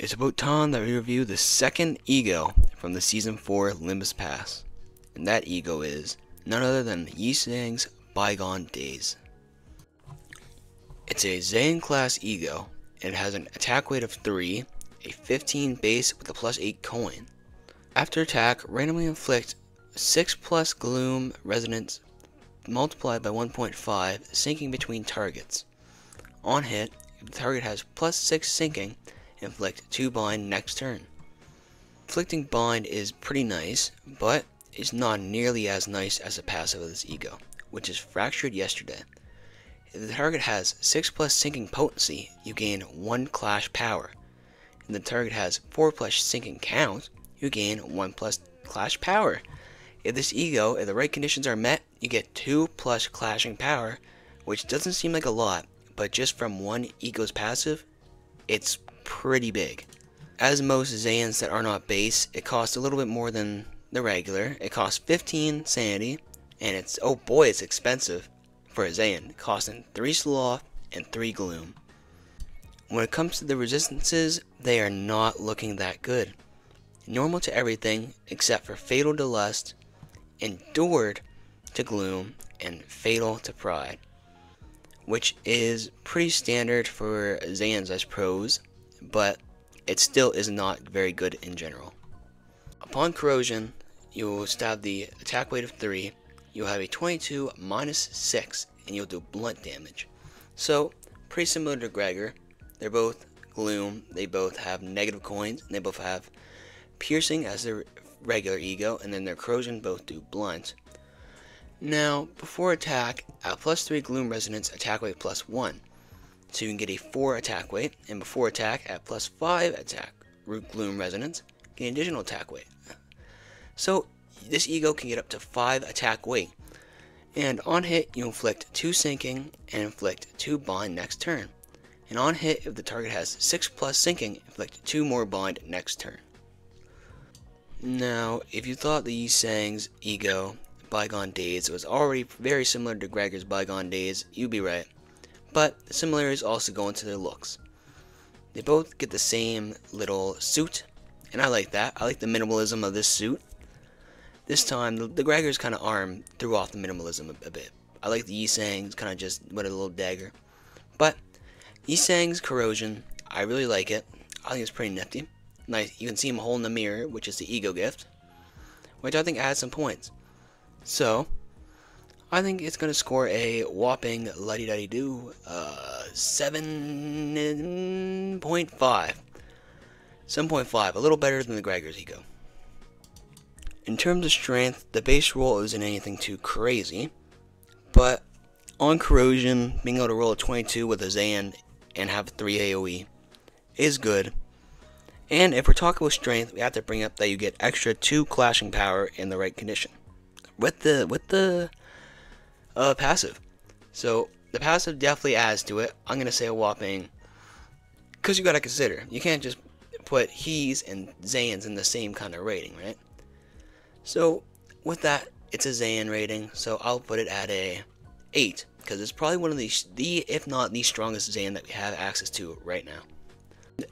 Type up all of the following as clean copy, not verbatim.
It's about time that we review the second E.G.O from the Season 4 Limbus Pass. And that E.G.O is none other than Zayin Bygone Days. It's a Zayin class E.G.O, and it has an attack weight of 3, a 15 base with a +8 coin. After attack, randomly inflict 6 plus gloom resonance multiplied by 1.5, sinking between targets. On hit, if the target has +6 sinking, inflict 2 bind next turn. Inflicting bind is pretty nice, but it's not nearly as nice as the passive of this E.G.O, which is fractured yesterday. If the target has 6 plus sinking potency, you gain 1 clash power. If the target has 4 plus sinking count, you gain 1 plus clash power. If this E.G.O, if the right conditions are met, you get 2 plus clashing power, which doesn't seem like a lot, but just from one E.G.O's passive, it's pretty big. As most Zayins that are not base, it costs a little bit more than the regular. It costs 15 sanity, and it's, oh boy, it's expensive for a Zayin, costing 3 sloth and 3 gloom. When it comes to the resistances, they are not looking that good. Normal to everything except for fatal to lust, endured to gloom, and fatal to pride, which is pretty standard for Zayins as pros, but it still is not very good in general. Upon corrosion, you will stab the attack weight of 3, you'll have a 22 minus 6, and you'll do blunt damage. So, pretty similar to Gregor. They're both gloom, they both have negative coins, and they both have piercing as their regular E.G.O, and then their corrosion both do blunt. Now, before attack, at +3 gloom resonance, attack weight +1. So you can get a 4 attack weight, and before attack, at +5 attack gloom resonance, get an additional attack weight. So this E.G.O can get up to 5 attack weight. And on hit, you inflict 2 sinking and inflict 2 bind next turn. And on hit, if the target has 6 plus sinking, inflict 2 more bind next turn. Now, if you thought the Zayin E.G.O Bygone Days was already very similar to Gregor's Bygone Days, you'd be right. But the similarities also go into their looks. They both get the same little suit, and I like that. I like the minimalism of this suit. This time, the Gregor's kind of arm threw off the minimalism a bit. I like the Zayin's kind of just with a little dagger. But Zayin's corrosion, I really like it. I think it's pretty nifty. Nice. You can see him holding the mirror, which is the E.G.O gift, which I think adds some points. So, I think it's going to score a whopping luddy-duddy-doo 7.5. 7.5, a little better than the Gregor's E.G.O. In terms of strength, the base roll isn't anything too crazy, but on corrosion, being able to roll a 22 with a Zayin and have 3 AoE is good. And if we're talking about strength, we have to bring up that you get extra 2 clashing power in the right condition with the passive. So the passive definitely adds to it. I'm gonna say a whopping, because you gotta consider, you can't just put he's and Zayins in the same kind of rating, right? So with that, it's a Zayin rating, so I'll put it at a 8, because it's probably one of the if not the strongest Zayin that we have access to right now.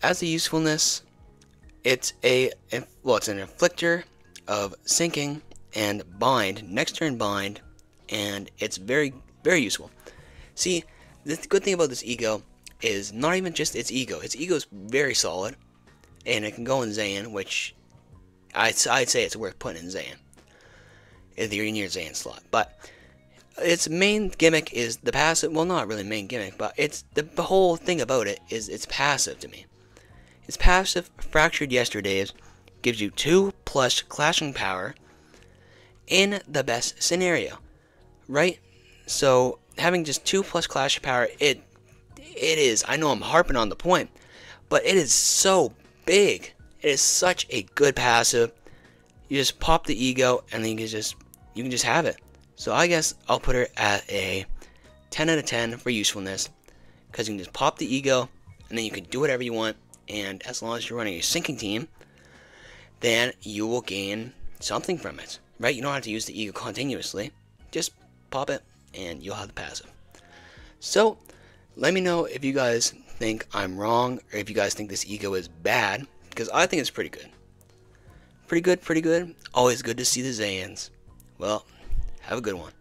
As the usefulness, it's an inflictor of sinking and bind, next turn bind, and it's very, very useful. See, the good thing about this E.G.O is not even just its E.G.O. Its E.G.O is very solid, and it can go in Zayin, which I'd say it's worth putting in Zayin if you're in your Zayin slot. But its main gimmick is the passive. Well, not really main gimmick, but it's the whole thing about it is it's passive to me. Its passive, fractured yesterdays, gives you 2 plus clashing power in the best scenario, right? So having just 2 plus clash power, it is, I know I'm harping on the point, but it is so big. It is such a good passive. You just pop the E.G.O and then you can just have it. So I guess I'll put her at a 10 out of 10 for usefulness, because you can just pop the E.G.O and then you can do whatever you want, and as long as you're running a sinking team, then you will gain something from it. Right? You don't have to use the E.G.O continuously. Just pop it, and you'll have the passive. So, let me know if you guys think I'm wrong, or if you guys think this E.G.O is bad, because I think it's pretty good. Pretty good, pretty good. Always good to see the Zayins. Well, have a good one.